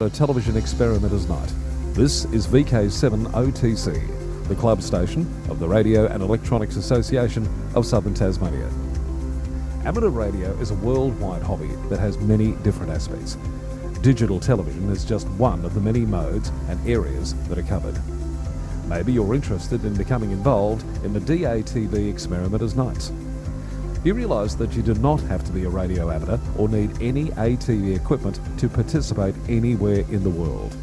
A television experimenter's night. This is VK7OTC, the club station of the Radio and Electronics Association of Southern Tasmania. Amateur radio is a worldwide hobby that has many different aspects. Digital television is just one of the many modes and areas that are covered. Maybe you're interested in becoming involved in the DATV experimenter's nights. You realise that you do not have to be a radio amateur or need any ATV equipment to participate anywhere in the world.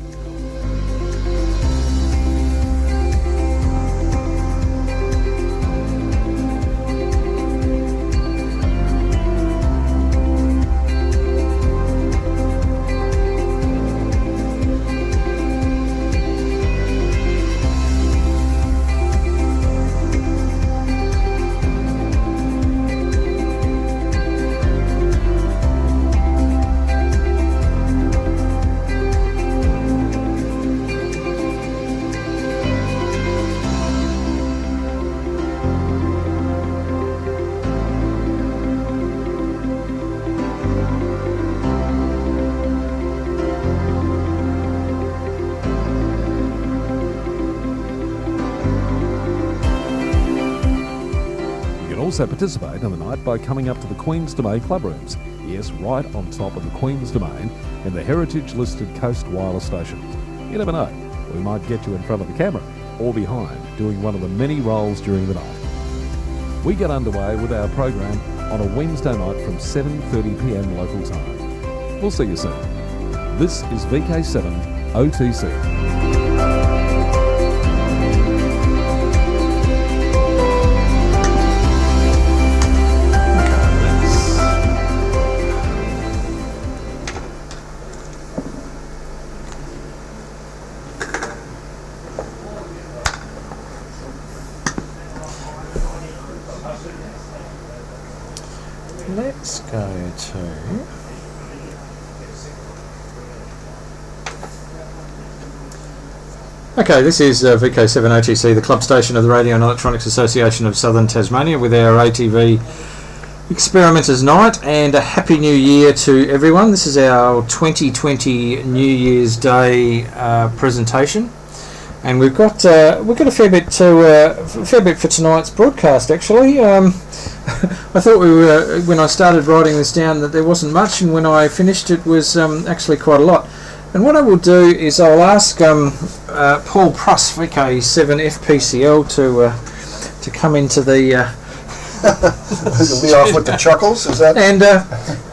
Also participate in the night by coming up to the Queen's Domain club rooms. Yes, right on top of the Queen's Domain in the heritage-listed Coast Wireless Station. You never know, we might get you in front of the camera or behind doing one of the many roles during the night. We get underway with our program on a Wednesday night from 7:30 p.m. local time. We'll see you soon. This is VK7OTC. Let's go to this is VK7OTC, the club station of the Radio and Electronics Association of Southern Tasmania, with our ATV Experimenters Night, and a Happy New Year to everyone. This is our 2020 New Year's Day presentation, and we've got a fair bit for tonight's broadcast. Actually, I thought when I started writing this down that there wasn't much, and when I finished it was actually quite a lot. And what I will do is I'll ask Paul VK7FPCL to come into the. You'll be off with the chuckles, is that? And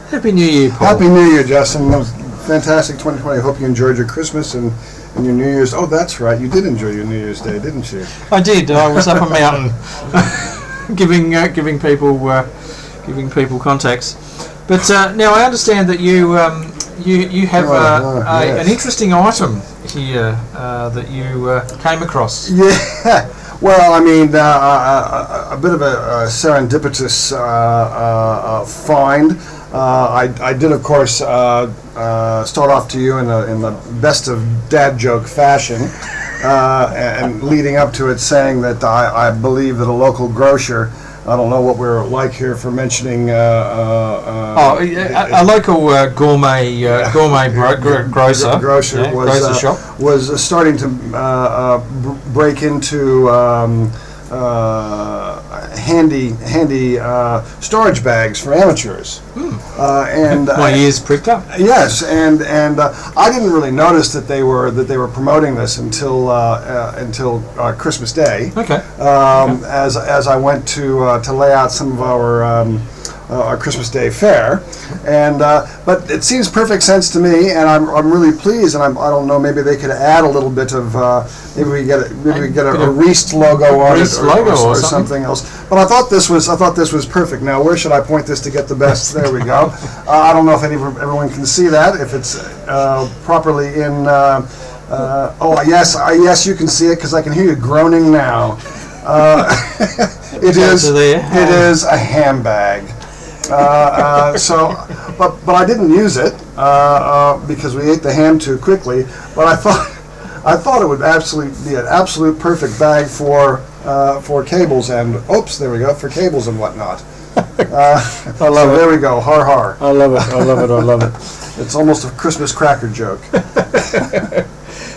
Happy New Year, Paul. Happy New Year, Justin. It was fantastic 2020. I hope you enjoyed your Christmas and your New Year's. Oh, that's right. You did enjoy your New Year's Day, didn't you? I did. I was up a mountain giving people contacts. But now I understand that you have an interesting item here that you came across. Yeah. Well, I mean, a bit of a serendipitous find. I did, of course, start off to you in the best of dad joke fashion, and leading up to it saying that I believe that a local grocer, I don't know what we're like here for mentioning. A local gourmet grocer. Grocer shop was starting to break into handy storage bags for amateurs. And my ears pricked up. Yes, and I didn't really notice that they were promoting this until Christmas Day. Okay. As I went to lay out some of our Christmas Day fare, and but it seems perfect sense to me, and I'm really pleased, and I don't know, maybe they could add a little bit of maybe we get a Reist logo on it or something else. But I thought this was perfect. Now where should I point this to get the best? There we go. I don't know if everyone can see that, if it's properly in. Oh yes, you can see it because I can hear you groaning now. It is a handbag. But I didn't use it because we ate the ham too quickly. But I thought it would absolutely be an absolute perfect bag for cables and for cables and whatnot. I love it. There we go. Har har. I love it. It's almost a Christmas cracker joke.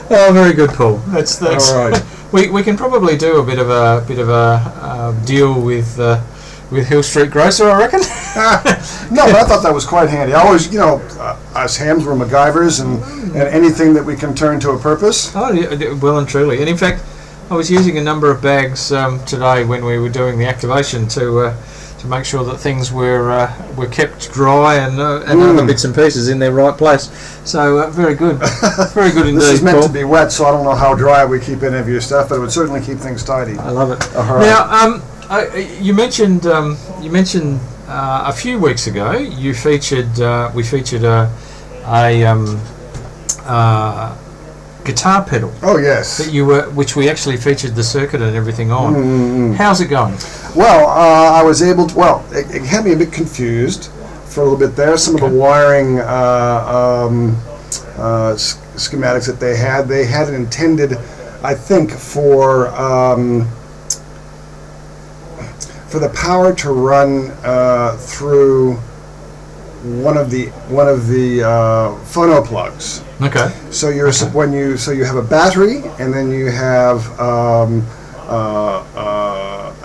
Oh, very good, Paul. That's all right. We can probably do a bit of a deal with Hill Street Grocer, I reckon. No, but I thought that was quite handy. I always, us hams were MacGyvers, and anything that we can turn to a purpose. Oh, yeah, well and truly. And in fact, I was using a number of bags today when we were doing the activation to make sure that things were kept dry and other bits and pieces in their right place. So very good, very good indeed. This is meant Paul. to be wet, so I don't know how dry we keep any of your stuff, but it would certainly keep things tidy. I love it. Right. Now, you mentioned a few weeks ago we featured a guitar pedal. Oh yes. That which we actually featured the circuit and everything on. How's it going? Well, I was able to. Well, it had me a bit confused for a little bit there. Some of the wiring schematics that they had it intended, I think, for the power to run through one of the phono plugs. Okay. So you have a battery, and then you have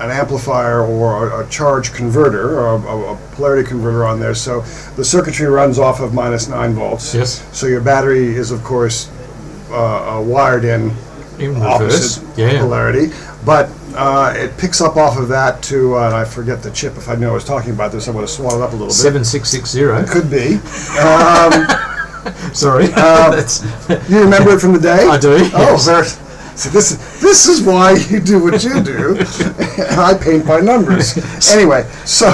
an amplifier or a charge converter or a polarity converter on there. So the circuitry runs off of -9 volts. Yes. So your battery is, of course, wired in reverse. opposite polarity, but it picks up off of that to, and I forget the chip. If I knew I was talking about this, I would have swallowed up a little bit. 7660. Could be. Sorry. You remember it from the day? I do. Oh, yes. So this is why you do what you do. And I paint by numbers. Anyway, so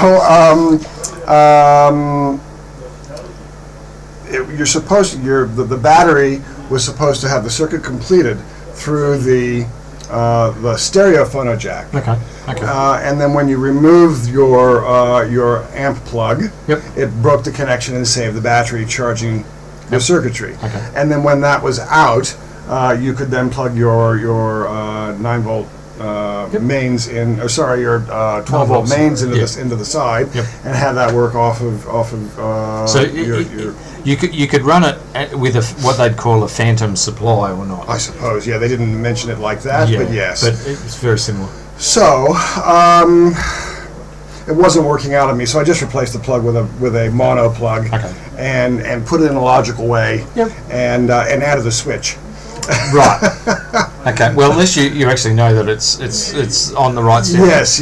the battery was supposed to have the circuit completed through the stereo phono jack. Okay. And then when you removed your amp plug, it broke the connection and saved the battery charging the circuitry. Okay. And then when that was out, you could then plug your 9 volt mains in, or sorry, your 12 volt mains into the side, and have that work off of. So you could run it with what they'd call a phantom supply or not. I suppose, yeah. They didn't mention it like that, but yes. But it's very similar. So it wasn't working out on me, so I just replaced the plug with a mono plug, and put it in a logical way, and added a switch. Right. Okay. Well, at least you actually know that it's on the right setting. Yes.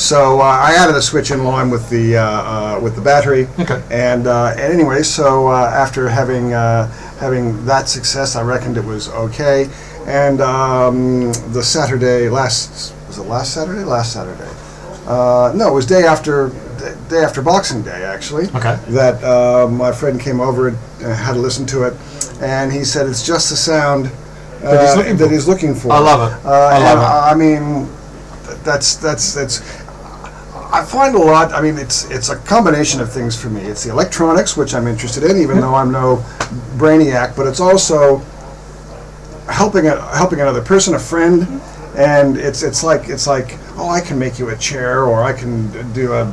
So I added a switch in line with the battery. Okay. And anyway, so after having that success, I reckoned it was okay. And the Saturday last Saturday. No, it was day after Boxing Day, actually. Okay. That my friend came over and had to listen to it, and he said it's just the sound that he's looking for. I love it. I mean, that's. I find a lot. I mean, it's a combination of things for me. It's the electronics, which I'm interested in, even though I'm no brainiac. But it's also helping another person, a friend. And it's like, oh, I can make you a chair, or I can do a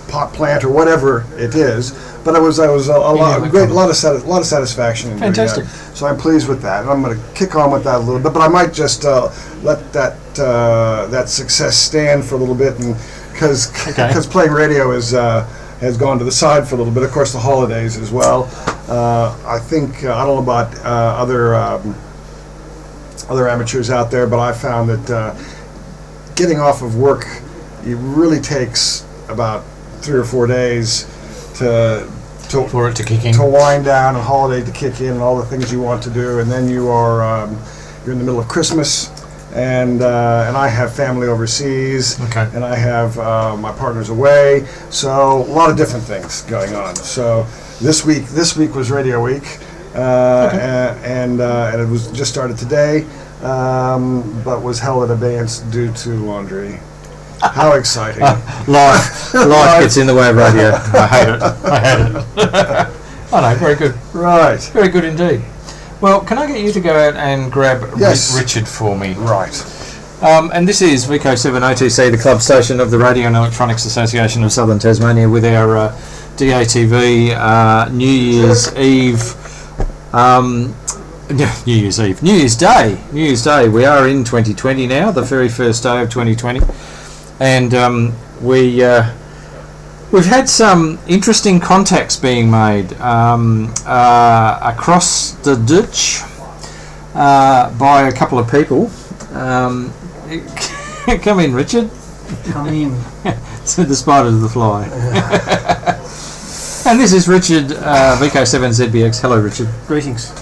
pot plant, or whatever it is. But it was a lot of satisfaction in doing that. So I'm pleased with that, and I'm going to kick on with that a little bit. But I might just let that success stand for a little bit, and because playing radio has gone to the side for a little bit. Of course, the holidays as well. I think I don't know about other amateurs out there, but I found that getting off of work, it really takes about 3 or 4 days for it to kick in, to wind down, and holiday to kick in, and all the things you want to do, and then you're in the middle of Christmas, and I have family overseas, and I have my partner's away, so a lot of different things going on. So this week was Radio Week. And it was just started today, but was held in abeyance due to laundry. How exciting! Life gets in the way of radio. I hate it. Oh no, very good. Right. Very good indeed. Well, can I get you to go out and grab Richard for me? Right. And this is VK7OTC, the club station of the Radio and Electronics Association of Southern Tasmania, with our DATV New Year's Eve. New Year's Day. We are in 2020 now, the very first day of 2020, and we've had some interesting contacts being made across the ditch by a couple of people. Come in, Richard. Come in. To the spider to the fly. And this is Richard VK7ZBX. Hello, Richard. Greetings.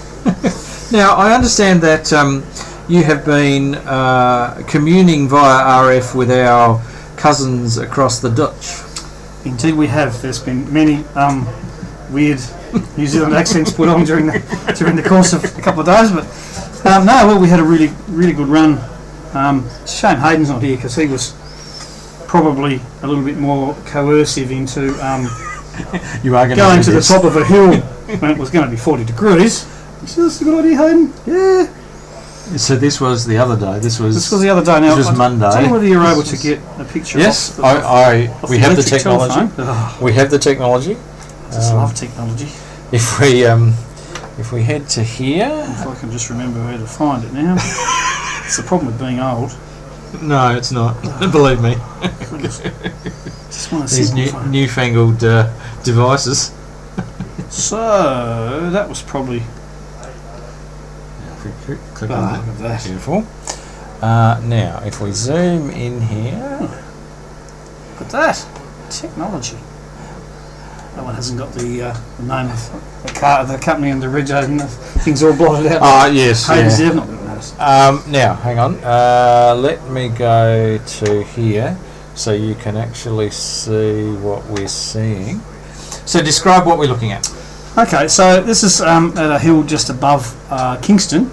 Now, I understand that you have been communing via RF with our cousins across the ditch. Indeed, we have. There's been many weird New Zealand accents put on during the course of a couple of days, but we had a really good run. It's a shame Hayden's not here because he was probably a little bit more coercive into you are going to the top of a hill when it was going to be 40 degrees. Is this a good idea, Hayden? Yeah. So this was the other day. This was the other day. Now, this was Monday. I don't know whether you're able to get a picture. Yes, off we have the technology. We have the technology. I just love technology. If we head to here, if I can just remember where to find it now. It's the problem with being old. No, it's not. Believe me. Just want to these newfangled devices. So that was probably. Click on look at that. Beautiful. Now, if we zoom in here, look at that technology. That one hasn't got the name of the company and the rig and the things all blotted out. Yes. Hayden's there, not looking at us. Now, hang on. Let me go to here so you can actually see what we're seeing. So, describe what we're looking at. Okay, so this is at a hill just above Kingston,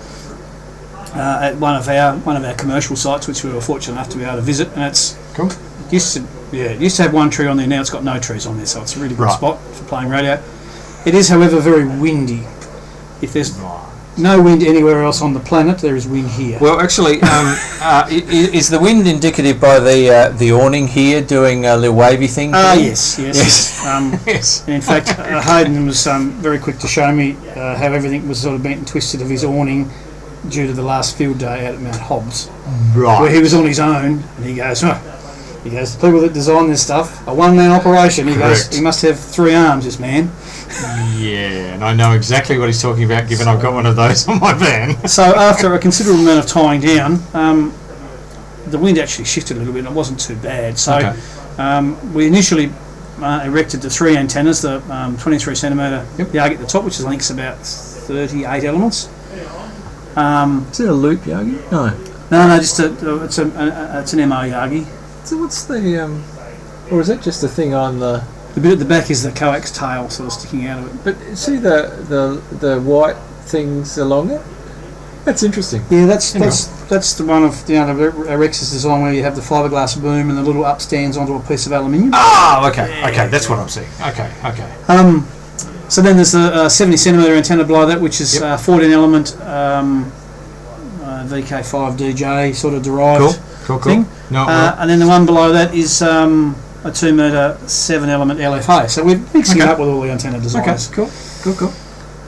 at one of our commercial sites, which we were fortunate enough to be able to visit, and it's cool. It used to have one tree on there. Now it's got no trees on there, so it's a really good spot for playing radio. It is, however, very windy. If there's no wind anywhere else on the planet, there is wind here. Well, actually, is the wind indicative by the awning here doing a little wavy thing? Yes. Yes. And in fact, Hayden was very quick to show me how everything was sort of bent and twisted of his awning due to the last field day out at Mount Hobbs, where he was on his own, and he goes, the people that design this stuff, a one-man operation. He goes, he must have 3 arms, this man. Yeah, and I know exactly what he's talking about, given I've got one of those on my van. So after a considerable amount of tying down, the wind actually shifted a little bit and it wasn't too bad. So we initially erected the 3 antennas, the 23 centimetre Yagi at the top, which I think is about 38 elements. Is it a loop Yagi? No, just it's an MO Yagi. So what's the or is it just a thing on the? The bit at the back is the coax tail sort of sticking out of it. But see the white things along it? That's interesting. Yeah, that's the one of the Rex's design where you have the fiberglass boom and the little up stands onto a piece of aluminium. Okay, that's what I'm seeing. Okay. So then there's the 70 centimetre antenna below that, which is 14 element VK5DJ sort of derived thing. And then the one below that is a 2 metre 7 element LFA. So we're mixing it up with all the antenna designs. Okay, cool.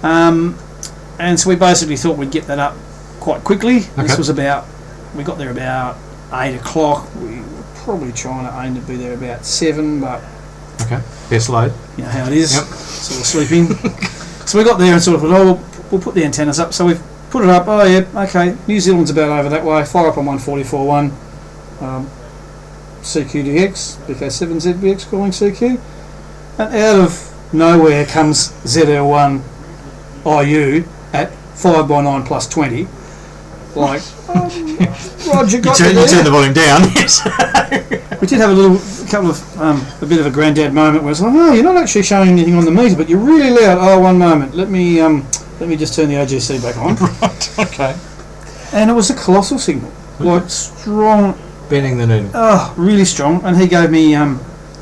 And so we basically thought we'd get that up quite quickly. This was we got there about 8 o'clock. We were probably trying to aim to be there about 7, but best load. You know how it is. Sort of sleeping. So we got there and sort of thought, we'll put the antennas up. So we've put it up. New Zealand's about over that way. Fire up on 144.1. CQDX, VK7ZBX calling CQ. And out of nowhere comes ZL1 IU at 5x9 plus 20. Like, Roger got you turn the volume down, yes. We did have a bit of a granddad moment where it's like, you're not actually showing anything on the meter, but you're really loud. One moment. Let me just turn the OGC back on. Right, okay. And it was a colossal signal. Like, strong. Bending the needle. Oh, really strong. And he gave me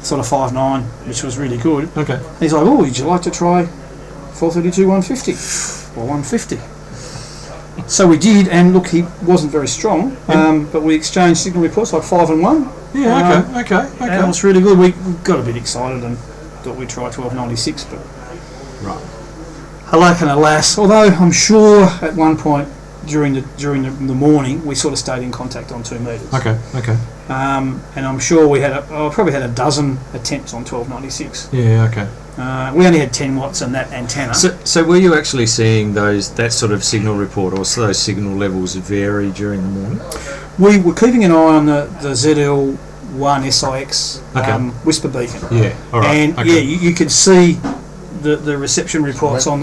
sort of 5.9, which was really good. Okay. He's like, would you like to try 432 150 or 150? So we did, and look, he wasn't very strong, but we exchanged signal reports like 5 and 1. Yeah, okay. And it was really good. We got a bit excited and thought we'd try 1296, but Right. alack and alas. Although I'm sure at one point during the morning we sort of stayed in contact on 2 metres. Okay. And I'm sure we had probably had a dozen attempts on 1296. Yeah. Okay. We only had 10 watts on that antenna. So were you actually seeing that sort of signal report, or those signal levels vary during the morning? We were keeping an eye on the ZL1 SIX whisper beacon. Yeah. All right. And okay. you could see the reception reports on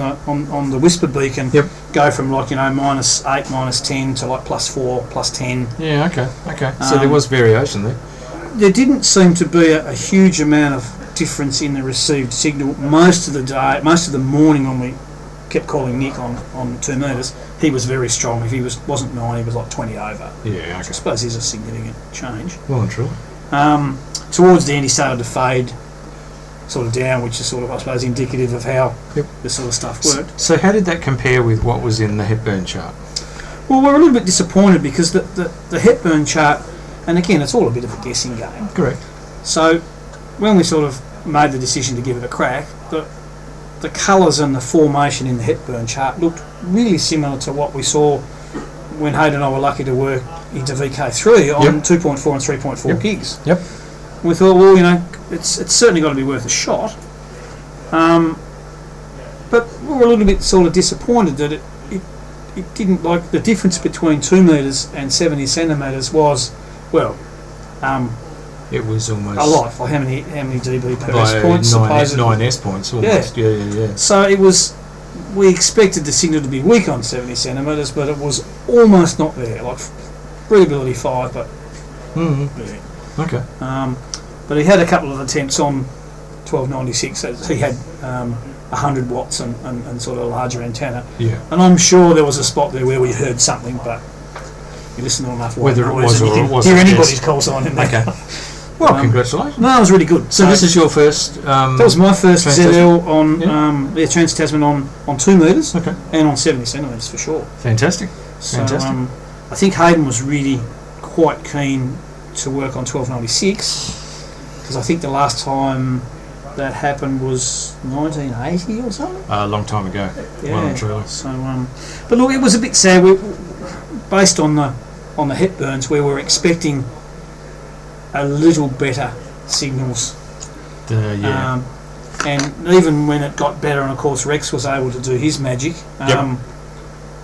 the whisper beacon go from like -8, -10 to like +4, +10. Yeah. Okay. So there was variation there. There didn't seem to be a huge amount of difference in the received signal most of the day. Most of the morning when we kept calling Nick on 2 metres, he was very strong. If he wasn't 9, he was like 20 over. Yeah. Okay. I suppose is a significant change. Well and truly. Towards the end, he started to fade sort of down, which is sort of, I suppose, indicative of how this sort of stuff worked. So how did that compare with what was in the Hepburn chart? Well, we're a little bit disappointed because the Hepburn chart, and again, it's all a bit of a guessing game. Correct. So when we sort of made the decision to give it a crack, the colours and the formation in the Hepburn chart looked really similar to what we saw when Hayden and I were lucky to work into VK3 on 2.4 and 3.4 gigs. Yep. We thought, well, it's certainly got to be worth a shot. But we were a little bit sort of disappointed that it didn't, like, the difference between 2 metres and 70 centimetres was, well, it was almost a lot. For how many dB per by S points? 9 S points almost. Yeah. So it was. We expected the signal to be weak on 70 centimetres, but it was almost not there. Like readability 5, but Okay. but he had a couple of attempts on 1296. So he had 100 watts and sort of a larger antenna. Yeah. And I'm sure there was a spot there where we heard something, but you listen to enough whether it was and or you it can wasn't. hear anybody's call sign in there. Okay. Well, congratulations. No, it was really good. So this is your first. That was my first Trans-Tasman? ZL on Trans-Tasman on 2 metres and on 70 centimetres for sure. Fantastic. So, I think Hayden was really quite keen to work on 1296 because I think the last time that happened was 1980 or something. A long time ago. Yeah. Well and truly. So, but look, it was a bit sad. Based on the Hepburns, we were expecting a little better signals. Yeah. And even when it got better, and of course Rex was able to do his magic,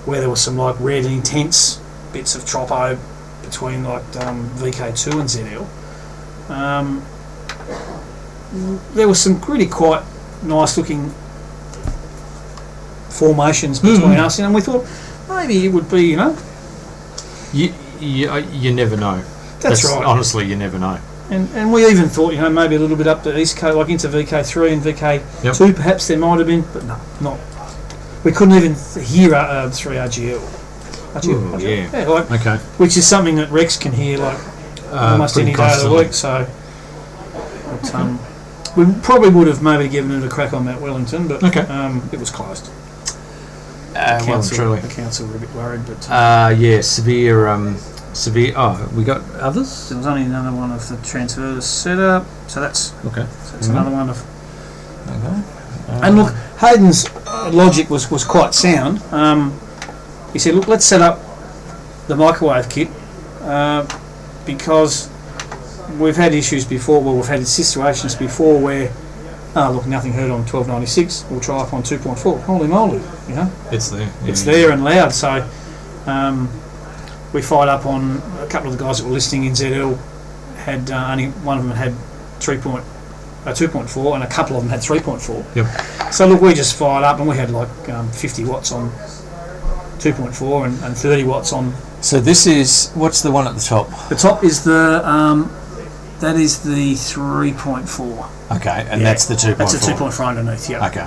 where there was some like red intense bits of tropo between like VK2 and ZL. There was some really quite nice looking formations between us, and we thought maybe it would be, You never know. That's right. Honestly, you never know. And we even thought, maybe a little bit up the East Coast, like into VK3 and VK2, perhaps there might have been, but no, not. We couldn't even hear 3RGL. Ooh, yeah. Okay. Which is something that Rex can hear like almost any day of the week. So, we probably would have maybe given it a crack on Mount Wellington, but it was closed. Truly. The council were a bit worried, but severe. Oh, we got others. There was only another one of the transverse setup, so that's another one of. Okay. And look, Hayden's logic was quite sound. He said, "Look, let's set up the microwave kit because we've had issues before. Well, we've had situations before where, look, nothing heard on 1296. We'll try up on 2.4. Holy moly, It's there. It's there and loud. So." We fired up on a couple of the guys that were listening in ZL. Had only one of them had 2.4, and a couple of them had 3.4. Yep. So look, we just fired up, and we had like 50 watts on 2.4 and 30 watts on. So this is what's the one at the top? The top is the 3.4. Okay, and that's the 2.4. That's a 2.4 underneath. Yeah. Okay.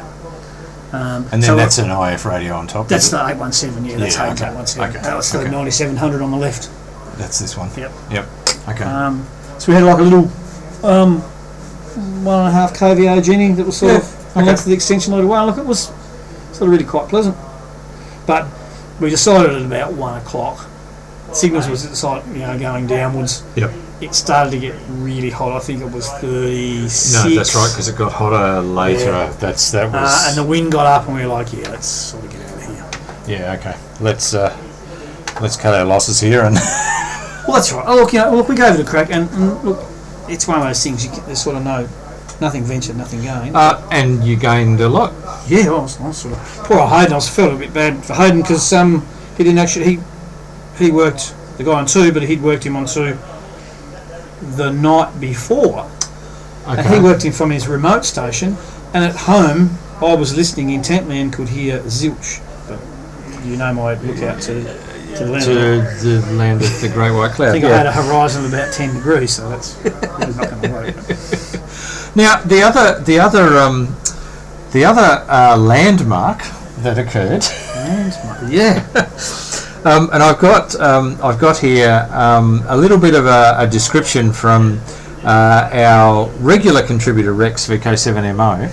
And then that's an IF radio on top. That's the 817. That's Hayden's 817. That's the 9700 on the left. That's this one. Yep. Okay. So we had like a little 1.5 kVA Jenny that was sort of connected to the extension lead away. Look, it was sort of really quite pleasant. But we decided at about 1 o'clock. Signals was at the site, going downwards. Yep. it started to get really hot. I think it was 36. No, that's right, because it got hotter later. Yeah. That was. And the wind got up, and we were like, yeah, let's sort of get out of here. Yeah, okay. Let's cut our losses here and. Well, that's right. Oh, look, we gave it a crack, and look, it's one of those things. There's sort of nothing ventured, nothing gained. And you gained a lot. Yeah, I was sort of poor old Hayden. I felt a bit bad for Hayden because he didn't actually he worked the guy on 2, but he'd worked him on 2 the night before, Okay. and he worked him from his remote station. And at home, I was listening intently and could hear zilch. But you know my lookout to the land. To the land of the Great White Cloud. I think I had a horizon of about 10 degrees, so that's really not going to work. Now the other landmark that occurred. Yeah. And I've got here a little bit of a description from our regular contributor Rex VK7MO.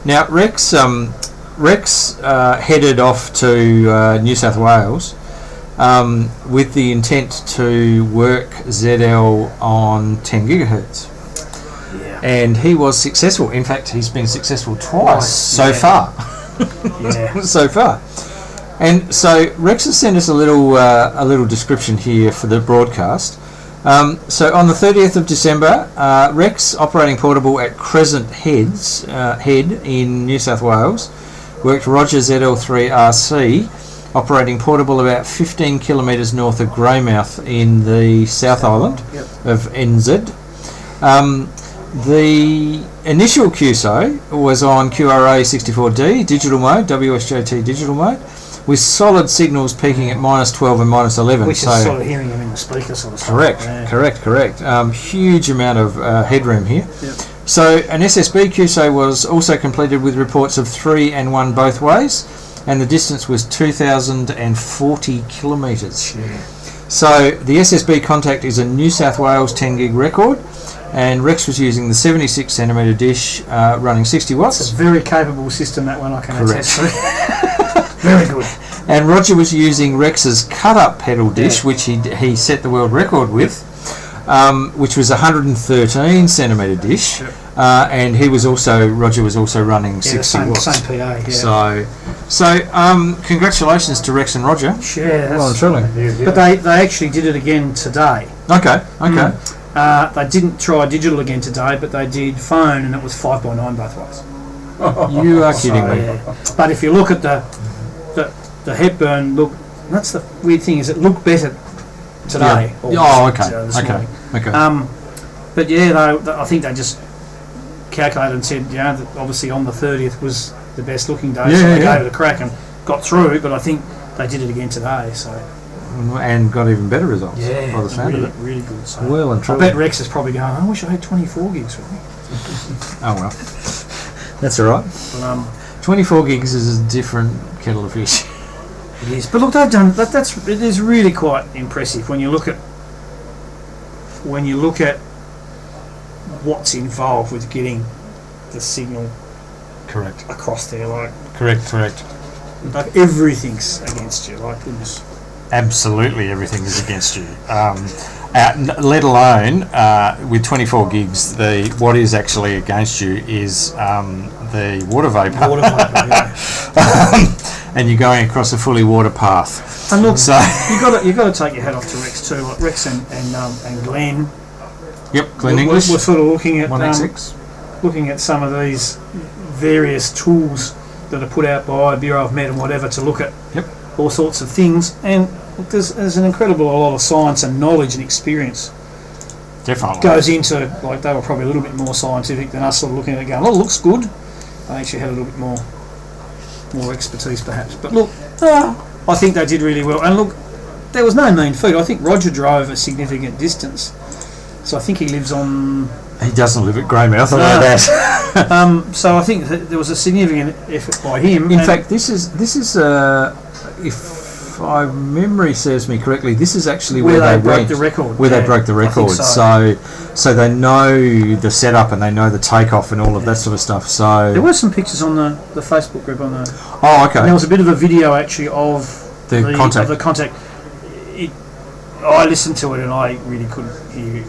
Now Rex headed off to New South Wales with the intent to work ZL on 10 gigahertz. Yeah. And he was successful. In fact, he's been successful twice so far. Yeah. So far. And so Rex has sent us a little description here for the broadcast. So on the 30th of December, Rex, operating portable at Crescent Head in New South Wales, worked Roger ZL3RC, operating portable about 15 kilometres north of Greymouth in the South Island of NZ. The initial QSO was on QRA 64D digital mode, WSJT digital mode, with solid signals peaking at -12 and -11. Which is sort of hearing them in the speaker sort of stuff. Correct. Huge amount of headroom here. Yep. So an SSB QSO was also completed with reports of 3 and 1 both ways, and the distance was 2,040 kilometres. Yeah. So the SSB contact is a New South Wales 10 gig record, and Rex was using the 76 centimetre dish running 60 watts. It's a very capable system, that one, I can attest to. Very good. And Roger was using Rex's cut-up pedal dish, which he set the world record with, which was a 113 centimetre dish, and Roger was also running 60 watts. Same PA, yeah. So congratulations to Rex and Roger. Yeah, Well and truly. But they actually did it again today. Okay. They didn't try digital again today, but they did phone, and it was 5x9 both ways. You are kidding me. Yeah. But if you look at the Hepburn look, that's the weird thing, is it looked better today. Okay. But yeah, I think they just calculated and said, that obviously on the 30th was the best looking day, so they gave it a crack and got through. But I think they did it again today, so. And got even better results. Yeah, by the sound really, of it. really good. So Well and I truly. bet Rex is probably going, I wish I had 24 gigs for me. Oh well, that's all right. But, 24 gigs is a different kettle of fish. it is. But look, they've done that. It is really quite impressive when you look at what's involved with getting the signal Correct. across there. Like Correct. everything's against you. Like goodness. Absolutely everything is against you. Let alone with 24 gigs, what is actually against you is the water vapour. And you're going across a fully water path. And look, so you got to take your hat off to Rex too. Like Rex and Glenn. Yep, Glenn English. We're sort of looking at 186. looking at some of these various tools that are put out by Bureau of Met and whatever to look at all sorts of things, and there's an incredible lot of science and knowledge and experience Definitely goes into, like, they were probably a little bit more scientific than us, sort of looking at it going, oh, it looks good. They actually had a little bit more expertise perhaps, but look, I think they did really well. And look, there was no mean feat. I think Roger drove a significant distance, so I think he lives on. He doesn't live at Greymouth, I know that. So I think that there was a significant effort by him. In fact, this is if my memory serves me correctly, this is actually where they broke the record. They broke the record. So they know the setup and they know the takeoff and all of that sort of stuff. So there were some pictures on the Facebook group on the. Oh, okay. And there was a bit of a video actually of the contact. I listened to it and I really couldn't hear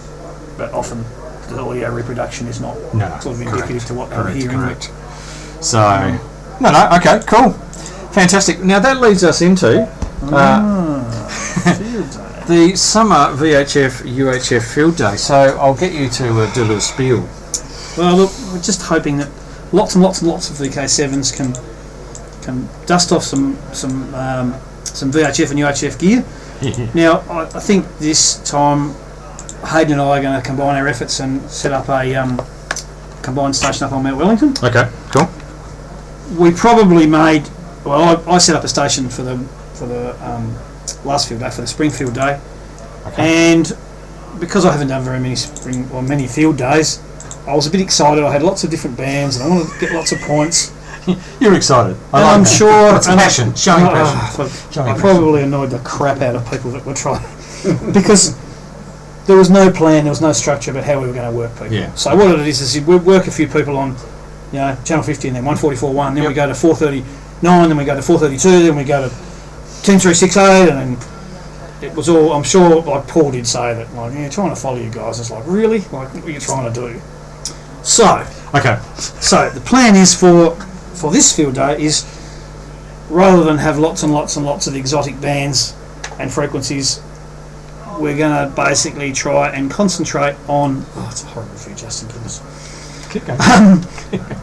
but often the audio reproduction is not sort of indicative to what they're hearing. Correct. So, okay, cool. Fantastic. Now that leads us into the Summer VHF UHF Field Day. So I'll get you to do a little spiel. Well, look, we're just hoping that lots and lots and lots of VK7s can dust off some VHF and UHF gear. Now, I think this time Hayden and I are going to combine our efforts and set up a combined station up on Mount Wellington. Okay, cool. We probably made. Well, I set up a station for the last field day, for the spring field day, and because I haven't done very many many field days, I was a bit excited. I had lots of different bands, and I wanted to get lots of points. You're excited. I'm sure. It's passion. Showing passion. I probably annoyed the crap out of people that were trying because there was no plan, there was no structure about how we were going to work people. Yeah. So what it is we work a few people on, channel 50 and then 144.1, then we go to 439, then we go to 432, then we go to 10368, and then it was all. I'm sure, like Paul did say that, like, trying to follow you guys. It's like, really, like, what are you trying to do? So the plan is for this field day is, rather than have lots and lots and lots of exotic bands and frequencies, we're going to basically try and concentrate on. Oh, it's a horrible for you, Justin. Goodness. Keep going.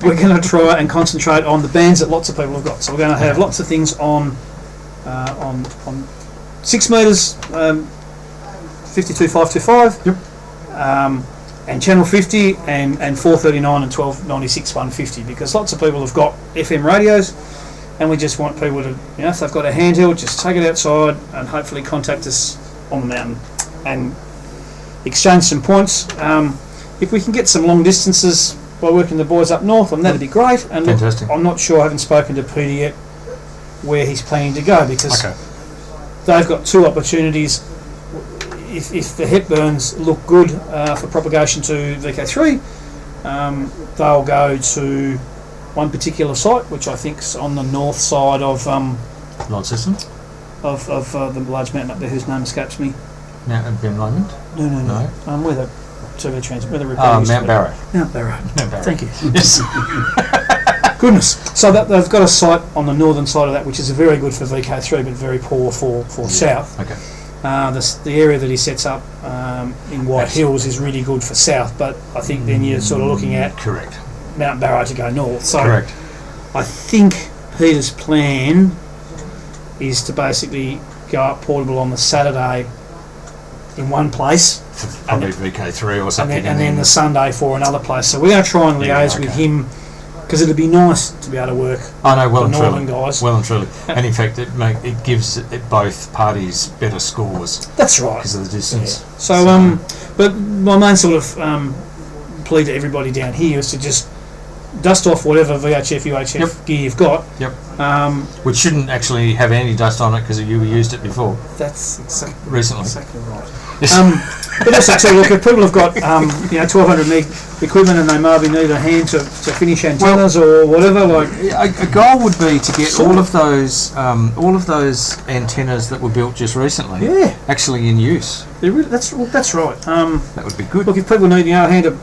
We're going to try and concentrate on the bands that lots of people have got. So we're going to have lots of things on 6 metres, 52525. Yep. And channel 50 and 439 and 1296 150, because lots of people have got FM radios, and we just want people to, if they've got a handheld, just take it outside and hopefully contact us on the mountain and exchange some points. If we can get some long distances by working the boys up north, that'd be great. And look, fantastic. I'm not sure, I haven't spoken to Peter yet where he's planning to go, because they've got 2 opportunities. If the Hepburns look good for propagation to VK3, they'll go to one particular site, which I think is on the north side of Light system? of the large mountain up there whose name escapes me. Mount Ben Lomond? No. Where the turbo where the Mount Barrow. Mount Barrow. Thank you. Yes. Goodness. So that they've got a site on the northern side of that, which is very good for VK3, but very poor for south. Okay. The area that he sets up in White Hills is really good for south, but I think then you're sort of looking at Mount Barrow to go north. So I think Peter's plan is to basically go up portable on the Saturday in one place, probably VK3 or something, and then the Sunday for another place. So we're going to try and liaise with him, because it'd be nice to be able to work. I know, well the and northern truly. guys. Well and truly. And in fact, it gives both parties better scores. That's right. Because of the distance. Yeah. So, but my main sort of plea to everybody down here is to just dust off whatever VHF, UHF gear you've got. Yep. Which shouldn't actually have any dust on it, because you used it before. That's exactly right. Yes. But also, so look, if people have got 1200 meg equipment and they maybe need a hand to finish antennas or whatever, like a goal would be to get all of those antennas that were built just recently actually in use. That's right. That would be good. Look, if people need a hand to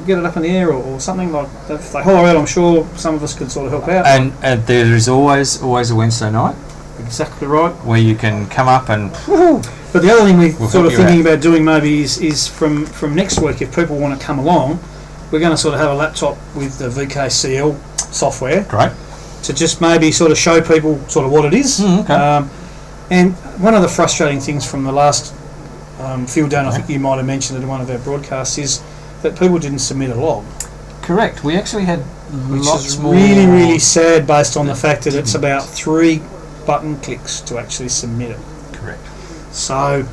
get it up in the air or something, like if they holler out, I'm sure some of us could sort of help out. And there is always a Wednesday night. Exactly right. Where you can come up and. Woohoo. But the other thing we're sort of thinking about doing maybe is from next week, if people want to come along, we're going to sort of have a laptop with the VKCL software. Great. To just maybe sort of show people sort of what it is. And one of the frustrating things from the last field day, and I think you might have mentioned it in one of our broadcasts, is that people didn't submit a log. Correct. We actually had lots more. Really, really sad, based on the fact that it's about 3 button clicks to actually submit it. Correct. So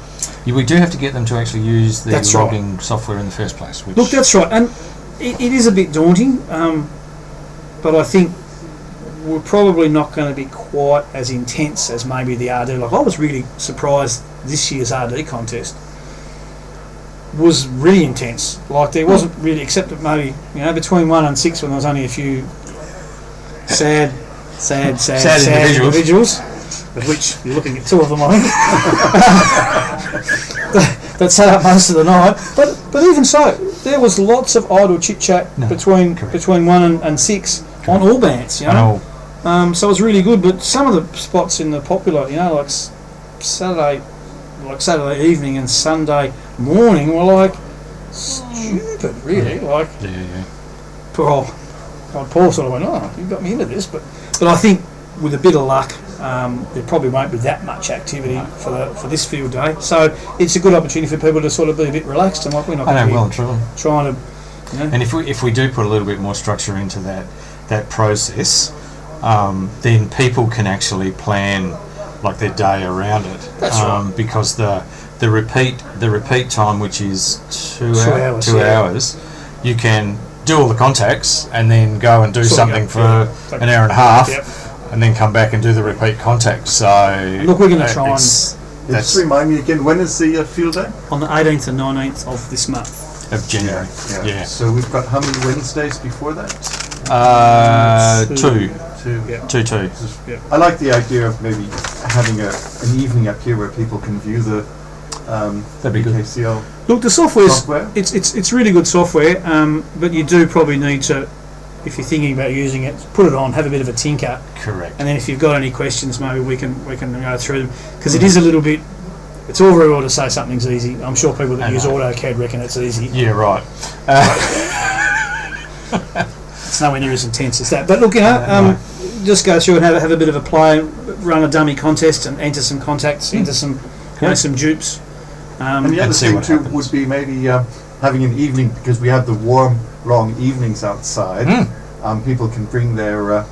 we do have to get them to actually use the logging software in the first place. Which look, that's right, and it is a bit daunting, but I think we're probably not going to be quite as intense as maybe the RD. Like, I was really surprised this year's RD contest was really intense. Like, there wasn't really, except that maybe between 1 and 6, when there was only a few sad individuals. of which you're looking at two of them, I think, that sat up most of the night. But even so, there was lots of idle chit chat between 1 and 6 on all bands, you know. So it was really good. But some of the spots in the popular, you know, like Saturday evening and Sunday morning were like stupid, really. Like, Paul sort of went, "Oh, you got me into this," but I think with a bit of luck, there probably won't be that much activity for this field day. So it's a good opportunity for people to sort of be a bit relaxed and like we're not going to be trying to. You know. And if we do put a little bit more structure into that process, then people can actually plan like their day around it. That's right. Because the repeat time, which is 2 hours, you can do all the contacts and then go and do something for an hour and a half, and then come back and do the repeat contact. So look, we're going to try and just remind me again, when is the field day? On the 18th and 19th of this month of January. Yeah. So we've got how many Wednesdays before that? Two. I like the idea of maybe having an evening up here where people can view the VKCL. Look, the software. It's really good software, but you do probably need to, if you're thinking about using it, put it on, have a bit of a tinker. Correct. And then if you've got any questions, maybe we can go through them, because it is a little bit. It's all very well to say something's easy. I'm sure people that use AutoCAD reckon it's easy. Yeah, right. It's nowhere near as intense as that. But look, you know, just go through and have a bit of a play, run a dummy contest, and enter some contacts, enter some some dupes. And the other thing too would be maybe having an evening, because we have the warm, long evenings outside. People can bring their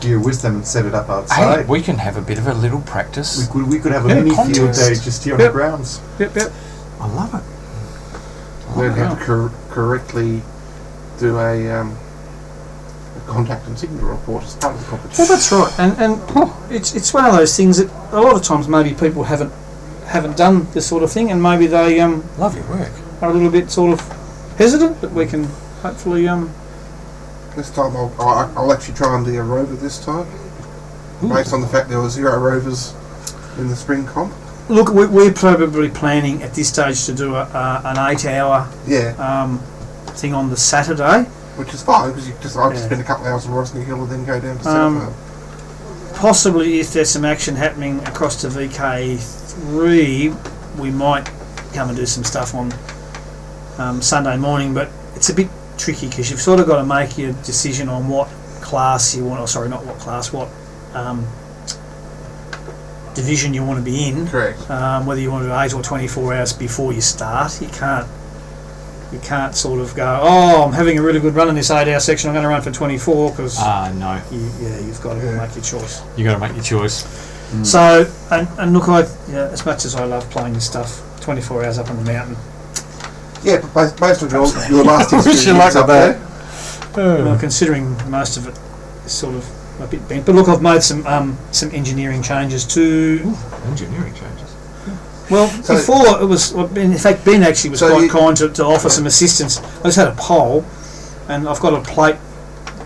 gear with them and set it up outside. Hey, we can have a bit of a little practice. We could have a mini field day just here on the grounds. Yep. I love it. Learn how to correctly do a contact and signal report as part of the competition. Well, that's right, and it's one of those things that a lot of times maybe people haven't done this sort of thing, and maybe they love your work. Are a little bit sort of hesitant, but we can hopefully This time I'll actually try and do a rover this time. Ooh. Based on the fact there were 0 rovers in the spring comp. Look, we're probably planning at this stage to do an 8-hour thing on the Saturday. Which is fine, because I'll just spend a couple of hours on Rosny Hill and then go down to Southvale. Possibly, if there's some action happening across to VK3, we might come and do some stuff on Sunday morning, but it's a bit tricky because you've sort of got to make your decision on what class you want, what division you want to be in. Correct. Whether you want to do 8 or 24 hours before you start. You can't sort of go, I'm having a really good run in this 8-hour section, I'm going to run for 24, because no. You've got to make your choice. You've got to make your choice. So, and look, as much as I love playing this stuff, 24 hours up on the mountain. Yeah, but based on your last experience up there. Well, considering most of it is sort of a bit bent. But look, I've made some engineering changes too. Engineering changes? Well, before it was, in fact, Ben actually was quite kind to offer some assistance. I just had a pole, and I've got a plate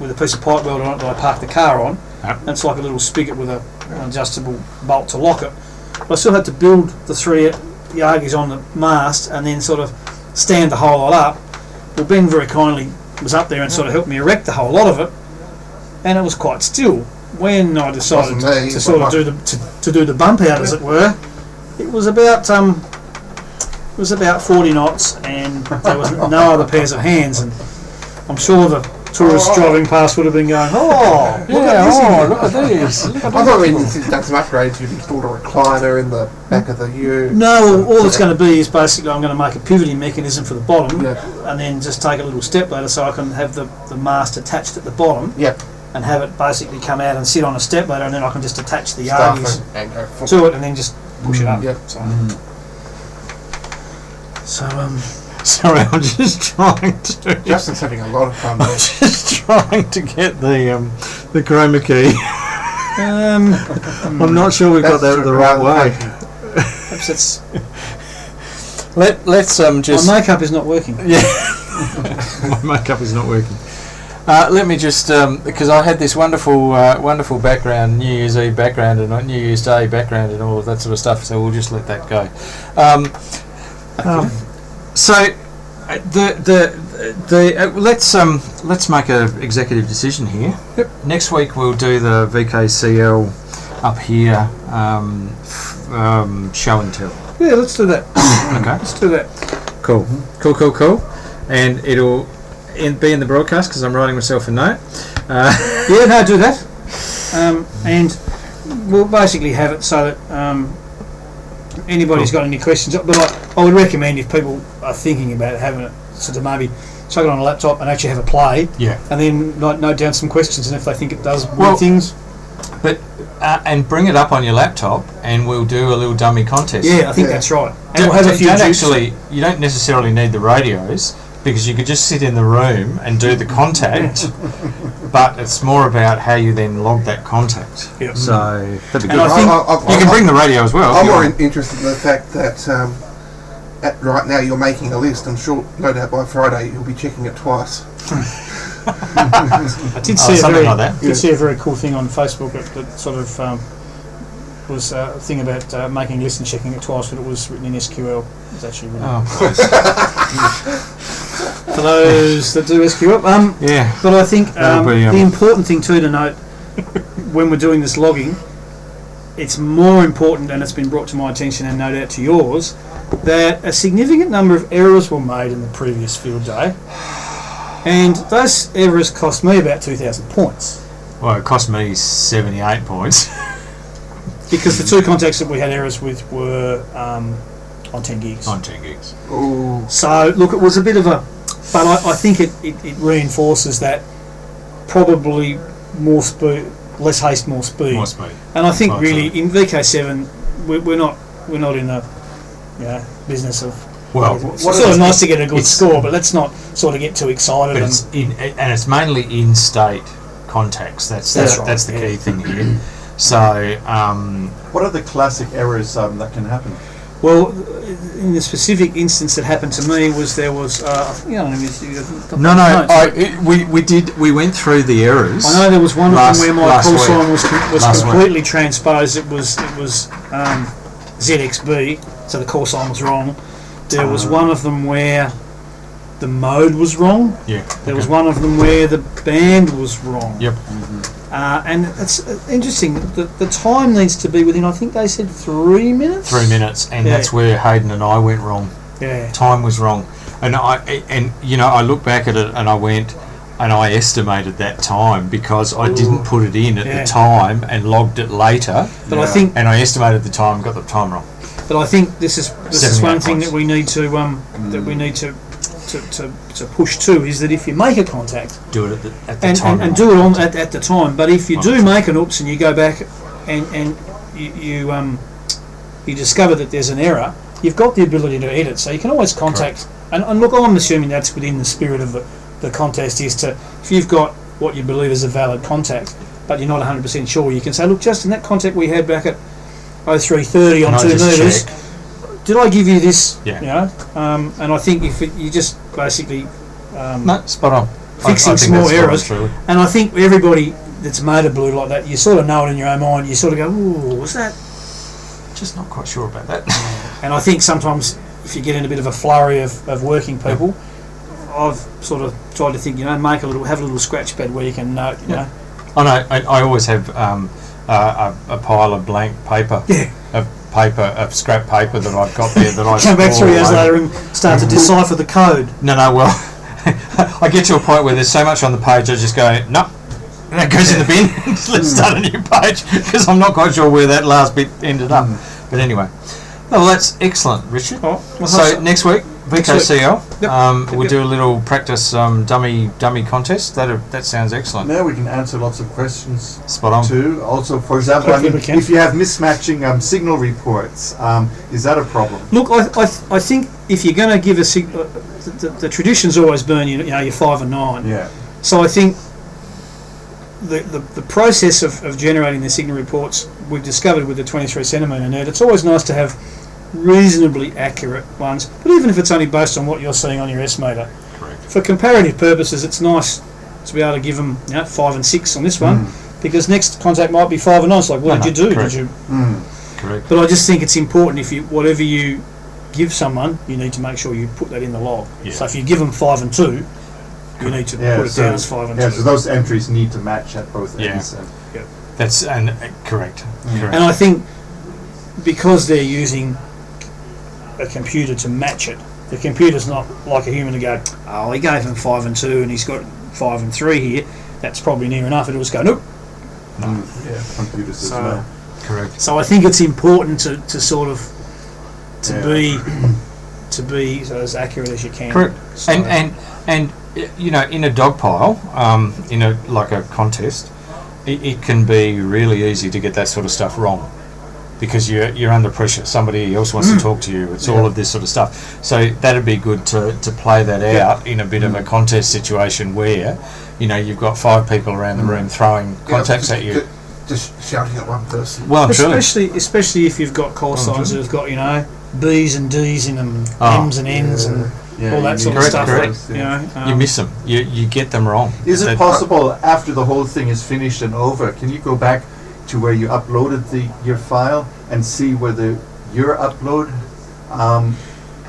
with a piece of pipe welder on it that I parked the car on. And it's like a little spigot with an adjustable bolt to lock it. But I still had to build the 3 Yagis on the mast and then sort of stand the whole lot up. Well, Ben very kindly was up there and sort of helped me erect the whole lot of it, and it was quite still. When I decided to sort of do the bump out, as it were, it was about 40 knots, and there was no other pairs of hands, and I'm sure the tourists driving past would have been going, look at these. I thought when you've done some upgrades, you've installed a recliner in the back of the U. No, all it's going to be is basically I'm going to make a pivoting mechanism for the bottom, and then just take a little step ladder so I can have the mast attached at the bottom. And have it basically come out and sit on a step ladder, and then I can just attach the Yagis to it and then just push it up. Sorry, I'm just trying to. Justin's having a lot of fun. I'm just trying to get the chroma key. I'm not sure we've got that the right way. Perhaps it's. Let's just. My makeup is not working. Yeah, my makeup is not working. Let me just, because I had this wonderful background, New Year's Eve background and New Year's Day background and all of that sort of stuff. So we'll just let that go. Let's make an executive decision here. Yep. Next week we'll do the VKCL up here show and tell. Yeah, let's do that. Okay. Let's do that. Cool. And it'll be in the broadcast because I'm writing myself a note. Yeah, no, do that. And we'll basically have it so that anybody's got any questions. But I would recommend if people are thinking about having it, so to maybe chuck it on a laptop and actually have a play. Yeah. And then note down some questions, and if they think it does weird things. But and bring it up on your laptop, and we'll do a little dummy contest. Yeah, I think that's right. And we'll have a few. You don't necessarily need the radios because you could just sit in the room and do the contact. But it's more about how you then log that contact. Yep. So that'd be good. I think you can bring the radio as well. I'm more interested in the fact that right now you're making a list. I'm sure, no doubt by Friday you'll be checking it twice. I did see see a very cool thing on Facebook that sort of was a thing about making a list and checking it twice, but it was written in SQL. It's actually really for those that do SQL. Yeah. But I think the important thing too to note when we're doing this logging, it's more important, and it's been brought to my attention and no doubt to yours, that a significant number of errors were made in the previous field day. And those errors cost me about 2,000 points. Well, it cost me 78 points. Because the two contacts that we had errors with were on 10 gigs. On 10 gigs. Ooh. So, look, it was a bit of a... But I think it reinforces that probably more speed, less haste, more speed. More speed. And I think really in VK7, we're not in the business of... Well, it's sort of nice to get a good score, but let's not sort of get too excited. But it's mainly in-state contacts. That's the key thing here. So, what are the classic errors that can happen? Well, in the specific instance that happened to me there was we went through the errors. I know there was one of them where my call sign was completely transposed. It was ZXB, so the call sign was wrong. There was one of them where the mode was wrong. Yeah. There was one of them where the band was wrong. Yep. And it's interesting. The time needs to be within, I think they said 3 minutes. 3 minutes, and that's where Hayden and I went wrong. Yeah. Time was wrong, and I look back at it and I went, and I estimated that time because I didn't put it in at the time and logged it later. But I estimated the time, got the time wrong. But I think this is one thing that we need to to push to, is that if you make a contact, do it at the time, and do it at the time. But if you do make an oops and you go back and you discover that there's an error, you've got the ability to edit, so you can always contact. And look, I'm assuming that's within the spirit of the contest, is to, if you've got what you believe is a valid contact, but you're not 100% sure, you can say, look, Justin, that contact we had back at 0330 on 2 metres, did I give you this? Yeah. You know, and I think if you just basically spot on, fixing small errors, and I think everybody that's made a blue like that, you sort of know it in your own mind. You sort of go, "Ooh, was that?" Just not quite sure about that. And I think sometimes if you get in a bit of a flurry of working people, I've sort of tried to think, have a little scratch pad where you can note, know. I know. I always have a pile of blank paper. Yeah. Of scrap paper that I've got there that I come back 3 years later and start to decipher the code. No, well, I get to a point where there's so much on the page I just go, no, that goes in the bin. Let's start a new page because I'm not quite sure where that last bit ended up. But anyway, well, that's excellent, Richard. So next week, VKCL, we'll do a little practice dummy contest. That sounds excellent. Now we can answer lots of questions. Spot on. Too. Also, for example, if you have mismatching signal reports, is that a problem? Look, I think if you're going to give the tradition's always been your 5 and 9. Yeah. So I think the process of generating the signal reports, we've discovered with the 23 centimetre net, it's always nice to have reasonably accurate ones, but even if it's only based on what you're seeing on your estimator. Correct. For comparative purposes, it's nice to be able to give them 5 and 6 on this one, because next contact might be 5 and 9. It's like, what did you do? Correct. Did you? Correct. But I just think it's important, if you whatever you give someone, you need to make sure you put that in the log. Yeah. So if you give them 5 and 2, you need to put it down as 5 and 2. Yeah, so those entries need to match at both Yeah. ends. That's correct. Correct. And I think because they're using a computer to match it, the computer's not like a human to go, oh, he gave him 5 and 2 and he's got 5 and 3 here. That's probably near enough. It'll just go, nope. Computers as So- well. Correct. So I think it's important to sort of be as accurate as you can. Correct. So, And you know, in a dog pile, in a like a contest, it can be really easy to get that sort of stuff wrong, because you're under pressure. Somebody else wants to talk to you. It's all of this sort of stuff. So that'd be good to play that out in a bit of a contest situation where, you know, you've got 5 people around the room throwing contacts at you. Just shouting at one person. Well, I'm sure. especially if you've got call signs that have got, you know, B's and D's in them, M's and N's and all that sort of stuff. correct. You know, You miss them. You get them wrong. Is it possible, after the whole thing is finished and over, can you go back to where you uploaded your file and see whether your upload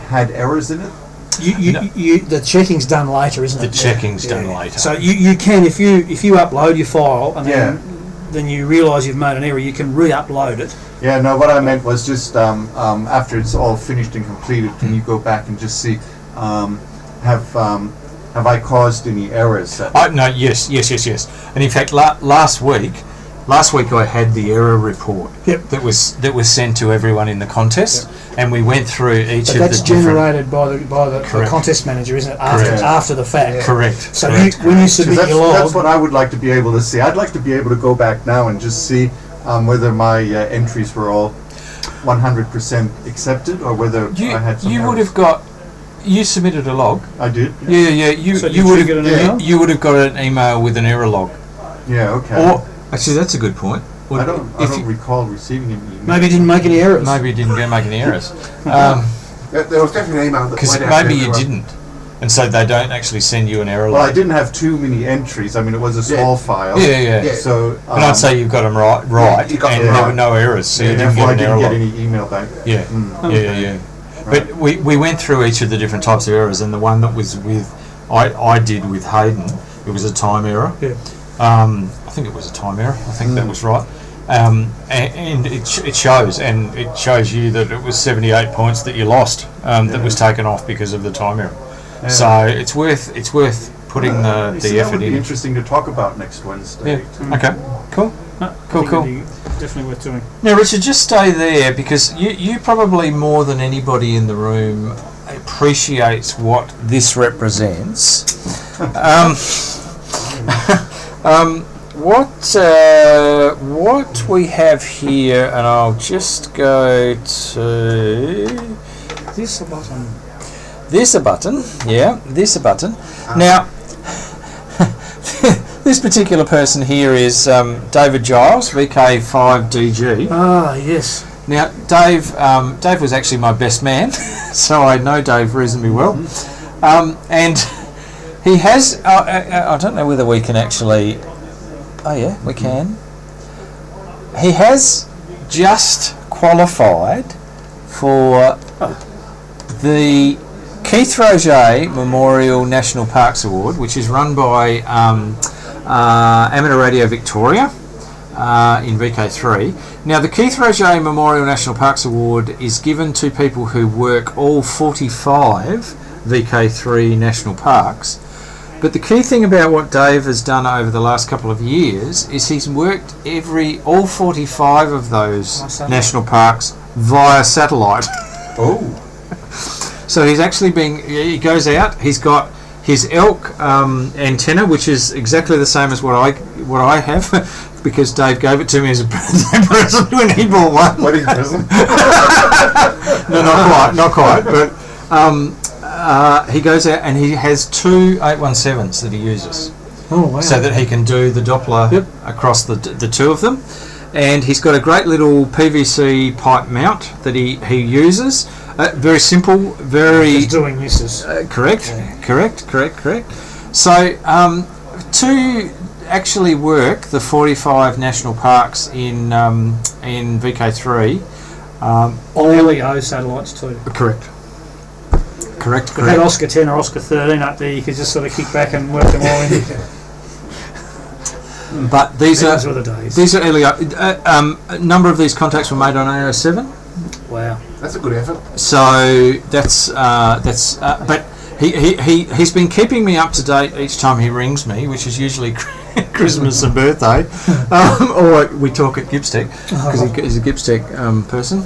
had errors in it? the checking's done later, isn't it? The checking's done later. So you can, if you upload your file and then you realise you've made an error, you can re-upload it. Yeah, no, what I meant was just after it's all finished and completed, can you go back and just see, have I caused any errors? No, yes. And in fact, last week I had the error report that was sent to everyone in the contest, and we went through each But of that's the different. generated by the contest manager, isn't it? After the fact. Correct. So when you submit your log, that's what I would like to be able to see. I'd like to be able to go back now and just see whether my entries were all 100% accepted, or whether I had some You would errors. have got. You submitted a log. I did. Yeah. So You did would you get an email? You would have got an email with an error log. Yeah. Okay. Or actually, that's a good point. I don't recall receiving an email. maybe you didn't make any errors. Maybe you didn't make any errors. There was definitely an email that Because went out to maybe you everyone. didn't, and so they don't actually send you an error Well, log. I didn't have too many entries. I mean, it was a small file. Yeah. So, And I'd say you've got them right, you got and them there right. were no errors, so you didn't therefore I get an error didn't log. get any email back. Yeah. Right. But we went through each of the different types of errors, and the one that was I did with Hayden, it was a time error. Yeah. I think it was a time error. I think that was right. And it shows you that it was 78 points that you lost that was taken off because of the time error. Yeah. So it's worth putting the That effort would be in. interesting to talk about next Wednesday. Yeah. Okay. Cool. I think it'd be definitely worth doing. Now, Richard, just stay there, because you probably more than anybody in the room appreciates what this represents. What we have here, and I'll just go to This a button. this a button. Yeah, this a button. Now, this particular person here is David Giles, VK5DG. Ah, yes. Now, Dave was actually my best man, so I know Dave reasonably well. And he has, I don't know whether we can actually, oh yeah, we can. He has just qualified for the Keith Roger Memorial National Parks Award, which is run by Amateur Radio Victoria in VK3. Now, the Keith Roger Memorial National Parks Award is given to people who work all 45 VK3 national parks. But the key thing about what Dave has done over the last couple of years is he's worked all 45 of those national parks via satellite. Oh. So he's actually he goes out, he's got his elk antenna, which is exactly the same as what I have, because Dave gave it to me as a birthday present when he bought one. Wedding present? No, not quite, but he goes out and he has 2 817s that he uses. Oh, wow. So that he can do the Doppler across the two of them. And he's got a great little PVC pipe mount that he uses. Very simple, very... Just doing this is... correct. So to actually work the 45 national parks in VK3. All LEO satellites too. Correct. If you had Oscar 10 or Oscar 13 up there, you could just sort of kick back and work them all in. But these are the days. These are LEO. A number of these contacts were made on AO7. Wow, That's a good effort. So but he's been keeping me up to date each time he rings me, which is usually Christmas and birthday, or we talk at Gipstech because he's a Gipstech person.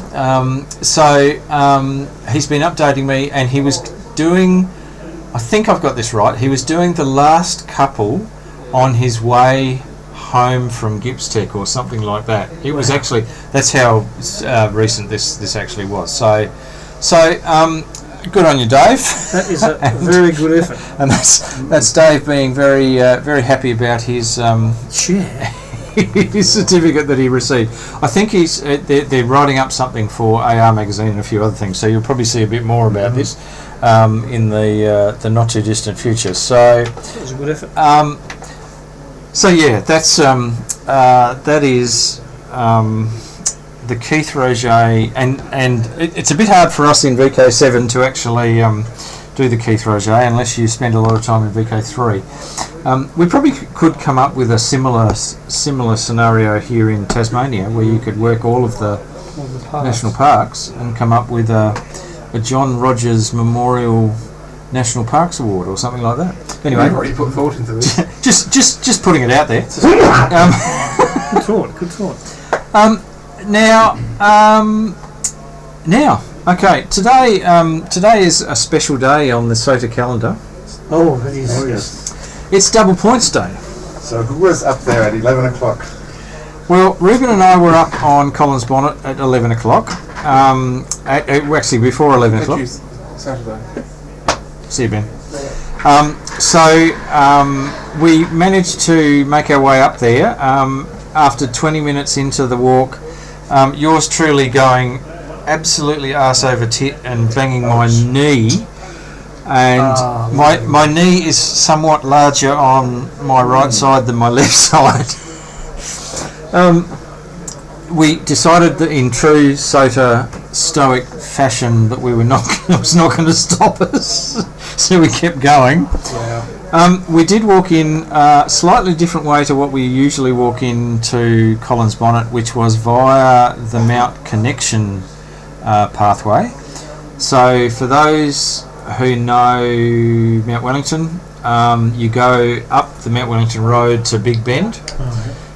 He's been updating me, and he was doing, I think I've got this right, he was doing the last couple on his way home from Gipstech or something like that. It was actually, that's how recent this actually was. So good on you, Dave. that is a very good effort. And that's Dave being very very happy about his his certificate that he received. I think they're writing up something for AR magazine and a few other things. So you'll probably see a bit more about this in the not too distant future. So that was a good effort. So yeah, that is the Keith Roger, and it's a bit hard for us in VK7 to actually do the Keith Roger unless you spend a lot of time in VK3. We probably could come up with a similar scenario here in Tasmania, where you could work all of the national parks and come up with a John Rogers Memorial National Parks Award or something like that. Anyway, You've already put thought into this. just putting it out there. Good thought. Now, okay. Today is a special day on the SOTA calendar. Oh, it is. Oh, yes. It's Double Points Day. So who was up there at 11 o'clock? Well, Ruben and I were up on Collins Bonnet at 11 o'clock. Actually, before 11 o'clock. Saturday. See you, Ben. We managed to make our way up there after 20 minutes into the walk. Yours truly going absolutely arse over tit and banging my knee. And my knee is somewhat larger on my right side than my left side. We decided that in true SOTA stoic fashion that it was not going to stop us, so we kept going. Wow. We did walk in a slightly different way to what we usually walk into Collins Bonnet, which was via the Mount Connection pathway. So for those who know Mount Wellington, you go up the Mount Wellington Road to Big Bend.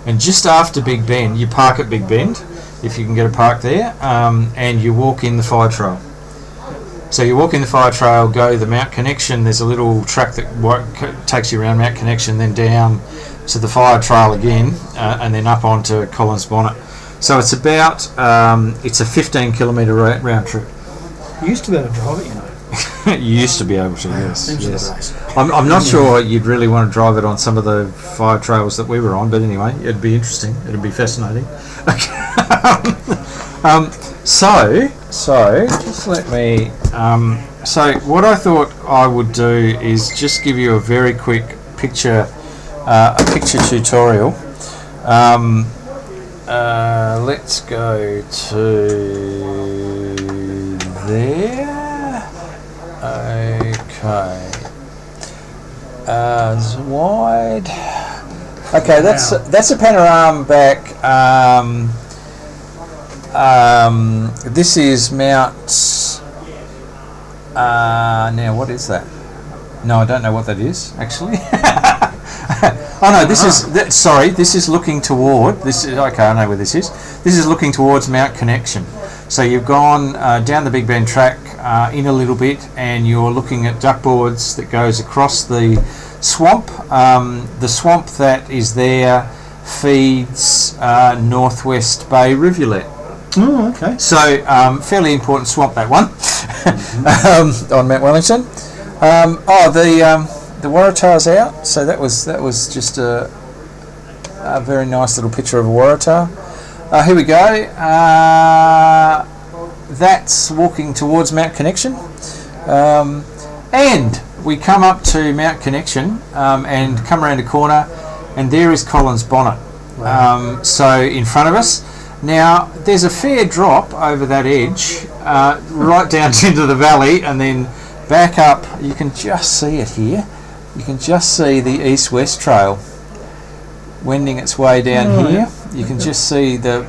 And just after Big Bend, you park at Big Bend, if you can get a park there, and you walk in the fire trail. So you walk in the fire trail, go the Mount Connection, there's a little track that takes you around Mount Connection, then down to the fire trail again, and then up onto Collins Bonnet. So it's about, it's a 15 kilometre round trip. You used to be able to drive it, you know. You used to be able to, yes. I'm not sure you'd really want to drive it on some of the fire trails that we were on, but anyway, it'd be interesting. It'd be fascinating. So just let me. So what I thought I would do is just give you a very quick picture tutorial. Let's go to there. Okay. It's wide. Okay, that's a panorama back. This is Mount. Now what is that? No, I don't know what that is actually. Oh no, this is. Sorry, this is looking toward. This is okay. I know where this is. This is looking towards Mount Connection. So you've gone down the Big Bend track in a little bit, and you're looking at duckboards that goes across the swamp. The swamp that is there feeds Northwest Bay rivulet. Oh, okay. So fairly important swamp, that one. On Mount Wellington. The Waratah's out. So that was just a very nice little picture of a Waratah. Here we go. That's walking towards Mount Connection. And we come up to Mount Connection and come around a corner, and there is Collins Bonnet. Wow. So in front of us. Now, there's a fair drop over that edge, right down into the valley, and then back up. You can just see it here. You can just see the east-west trail wending its way down here. You can just see the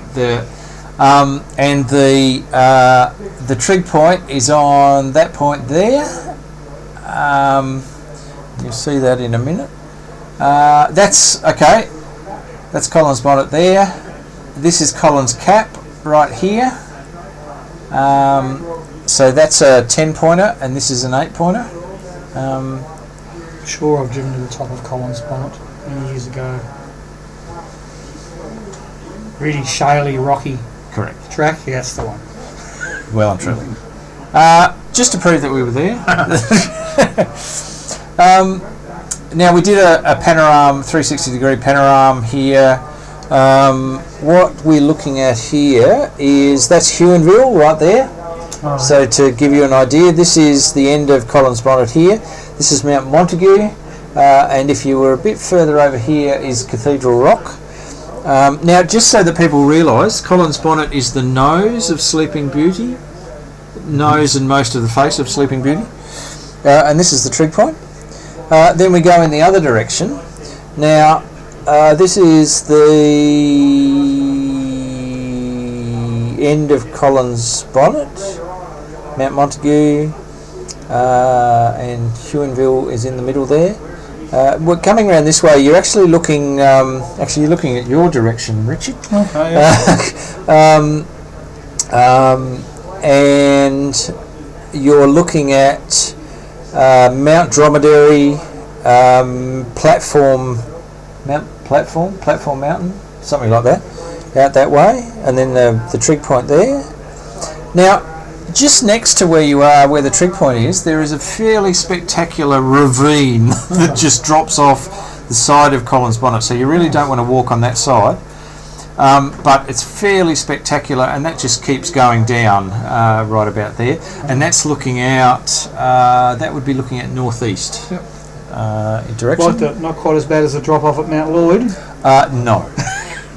trig point is on that point there. You'll see that in a minute. That's okay. That's Collins Bonnet there. This is Collins Cap right here. So that's a 10-pointer, and this is an 8-pointer. Sure, I've driven to the top of Collins Bonnet many years ago. Really shaly, rocky Correct. track. Yeah, that's the one. Well and truly. Just to prove that we were there. Now we did a panorama, 360-degree panorama here. What we're looking at here is that's Huonville right there. Oh. So to give you an idea, this is the end of Collins Bonnet here. This is Mount Montague, and if you were a bit further over here is Cathedral Rock. Now, just so that people realise, Collins Bonnet is the nose of Sleeping Beauty, nose and most of the face of Sleeping Beauty, and this is the trig point. Then we go in the other direction. Now, this is the end of Collins Bonnet, Mount Montague, and Huonville is in the middle there. We're coming around this way. You're actually looking. You're looking at your direction, Richard. Okay. Yeah. And you're looking at Mount Dromedary, Platform Mountain, something like that, out that way, and then the trig point there. Now, just next to where you are, where the trig point is, there is a fairly spectacular ravine that just drops off the side of Collins Bonnet, so you really don't want to walk on that side, but it's fairly spectacular, and that just keeps going down right about there, and that's looking out, that would be looking at northeast. Yep. Direction. Not quite as bad as the drop off at Mount Lloyd. No.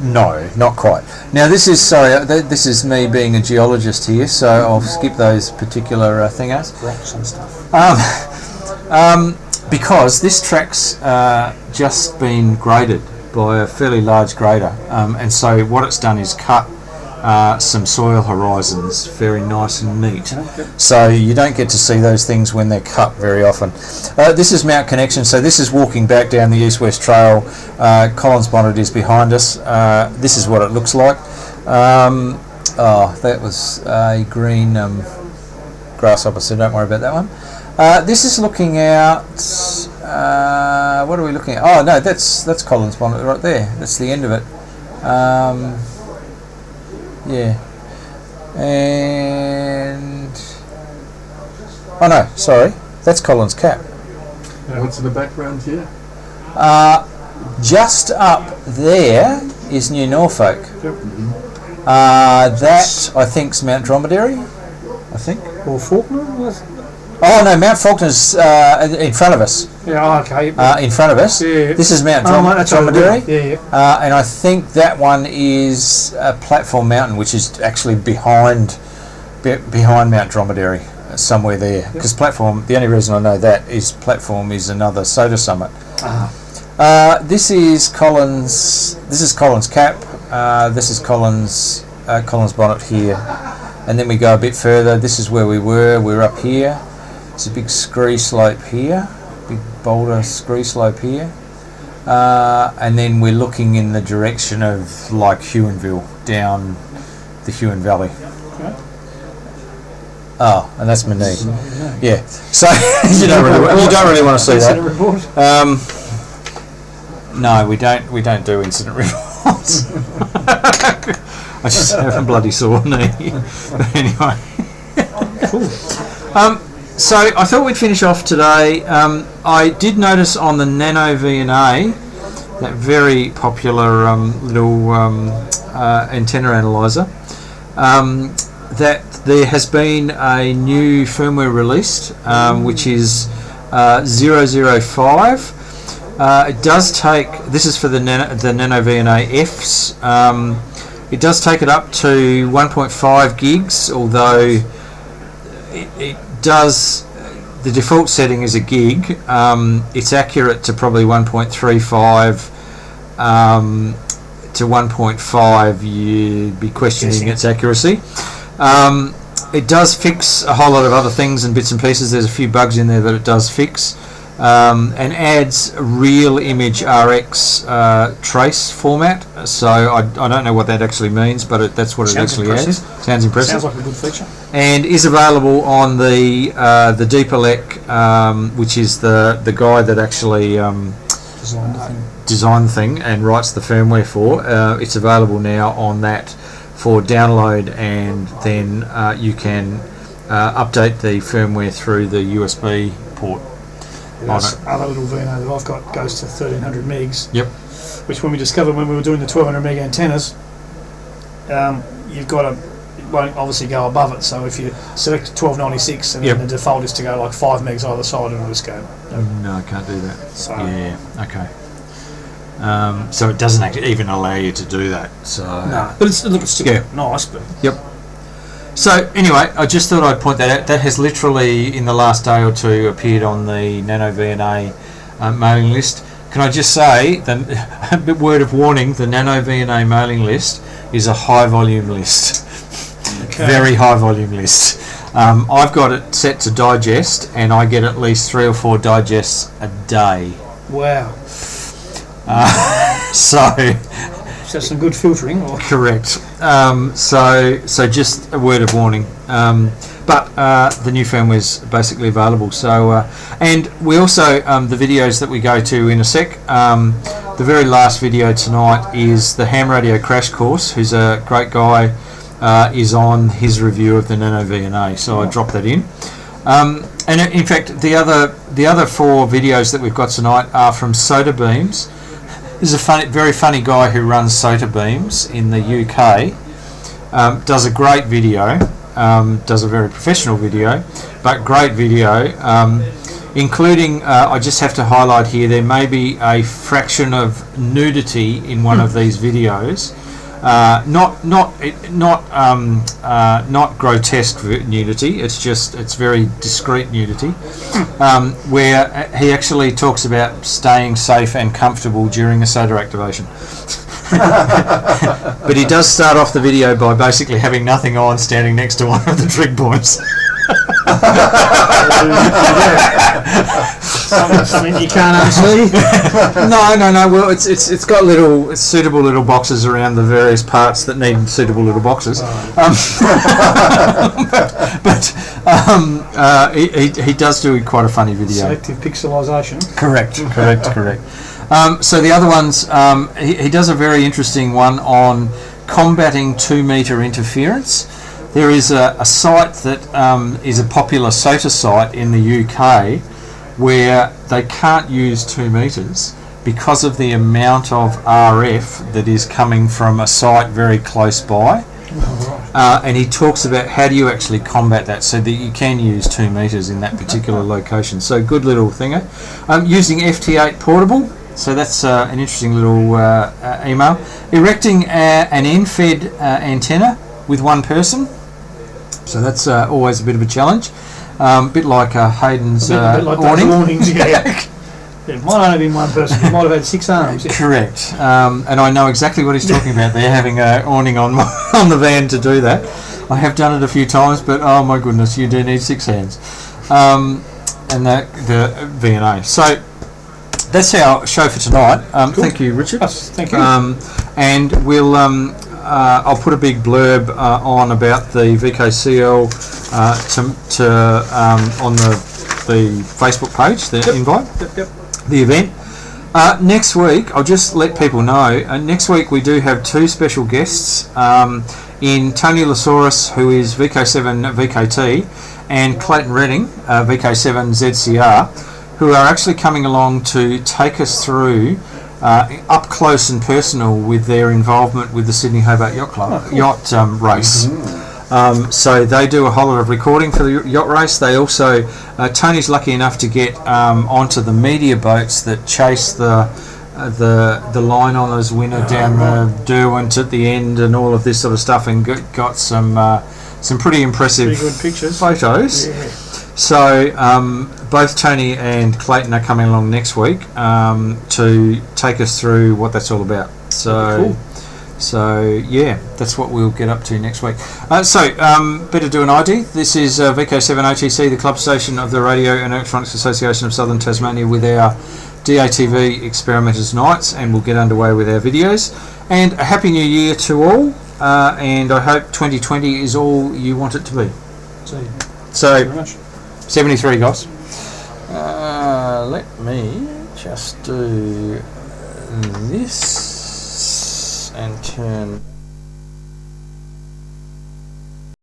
No, not quite. Now this is this is me being a geologist here, so I'll skip those particular thingos. Rocks and stuff. Because this track's just been graded by a fairly large grader, and so what it's done is cut some soil horizons very nice and neat. Okay. So you don't get to see those things when they're cut very often. This is Mount Connection, so this is walking back down the east-west trail. Collins Bonnet is behind us. This is what it looks like. That was a green grasshopper, so don't worry about that one. This is looking out. What are we looking at? Oh no, that's Collins Bonnet right there. That's the end of it. Yeah, and oh no, sorry, that's Collins Cap. What's in the background here? Just up there is New Norfolk. Yep. That I think's Mount Dromedary. I think. Or Faulkner? Oh no, Mount Faulkner's in front of us. Yeah, okay. In front of us. Yeah. This is Mount That's Dromedary. Yeah. And I think that one is Platform Mountain, which is actually behind Mount Dromedary, somewhere there. Because Platform, the only reason I know that is Platform is another soda summit. This is Collins. This is Collins Cap. This is Collins Bonnet here, and then we go a bit further. This is where we were. We're up here. It's a big scree slope here, big boulder scree slope here, and then we're looking in the direction of like Huonville, down the Huon Valley. Okay. Oh, and that's my knee. Yeah. So you don't really want to see that. No, we don't do incident reports. I just have a bloody sore knee. But anyway. Cool. So I thought we'd finish off today. I did notice on the Nano VNA, that very popular little antenna analyzer, that there has been a new firmware released, which is 005. It does take, this is for the Nano VNA Fs, it does take it up to 1.5 gigs, although it does, the default setting is a gig. It's accurate to probably 1.35 to 1.5, you'd be questioning its accuracy. It does fix a whole lot of other things and bits and pieces. There's a few bugs in there that it does fix, and adds real image RX trace format. So I don't know what that actually means, but that's what it actually adds. Sounds impressive. Sounds like a good feature. And is available on the Deepelec, which is the guy that actually designed the thing and writes the firmware for. It's available now on that for download, and then you can update the firmware through the USB port. This other little VNA that I've got goes to 1300 megs. Yep. Which, when we discovered when we were doing the 1200 meg antennas, you've got to, it won't obviously go above it. So if you select 1296, and then the default is to go like 5 megs either side, and it'll just go. No, I can't do that. So okay. So it doesn't actually even allow you to do that. So no, but it's still nice. But So anyway, I just thought I'd point that out. That has literally, in the last day or two, appeared on the Nano VNA mailing list. Can I just say, a word of warning, the Nano VNA mailing list is a high volume list. Okay. Very high volume list. I've got it set to digest, and I get at least 3 or 4 digests a day. Wow. So some good filtering, or? Correct. So just a word of warning. But the new firmware is basically available. So and we also the videos that we go to in a sec. The very last video tonight is the Ham Radio Crash Course, who's a great guy, is on his review of the Nano VNA. So I dropped that in. And in fact, the other 4 videos that we've got tonight are from Soda Beams. There's a very funny guy who runs Soda Beams in the UK. Does a great video, does a very professional video, but great video, including, I just have to highlight here, there may be a fraction of nudity in one of these videos. Not grotesque nudity. It's very discreet nudity, where he actually talks about staying safe and comfortable during a soda activation. But he does start off the video by basically having nothing on, standing next to one of the trig points. Something you can't unsee. No. Well, it's got suitable little boxes around the various parts that need suitable little boxes. He does do quite a funny video. Selective pixelisation. Correct. So the other ones, he does a very interesting one on combating 2-metre interference. There is a site that is a popular SOTA site in the UK where they can't use 2 metres because of the amount of RF that is coming from a site very close by. And he talks about how do you actually combat that so that you can use 2 metres in that particular location. So good little thinger. Using FT8 portable. So that's an interesting little email. Erecting an end-fed antenna with one person. So that's always a bit of a challenge. Bit like Hayden's awning. Awnings, It might only have been one person. He might have had 6 arms. Correct. And I know exactly what he's talking about there, having an awning on the van to do that. I have done it a few times, but oh my goodness, you do need 6 hands. And the VNA. So that's our show for tonight. Cool. Thank you, Richard. Yes, thank you. And we'll I'll put a big blurb on about the VKCL on the Facebook page, the invite, the event. Next week, I'll just let people know, next week we do have 2 special guests, in Tony Lasaurus, who is VK7VKT, and Clayton Redding, VK7ZCR, who are actually coming along to take us through up close and personal with their involvement with the Sydney Hobart Yacht Club race. So they do a whole lot of recording for the yacht race. They also, Tony's lucky enough to get onto the media boats that chase the line honours winner down the Derwent at the end and all of this sort of stuff, and got some pretty impressive Pretty good pictures. photos. Yeah. So both Tony and Clayton are coming along next week to take us through what that's all about. So. So yeah, that's what we'll get up to next week. Better do an ID. This is VK7OTC, the club station of the Radio and Electronics Association of Southern Tasmania, with our DATV Experimenters Nights, and we'll get underway with our videos. And a happy new year to all, and I hope 2020 is all you want it to be. So 73, guys. Let me just do this and turn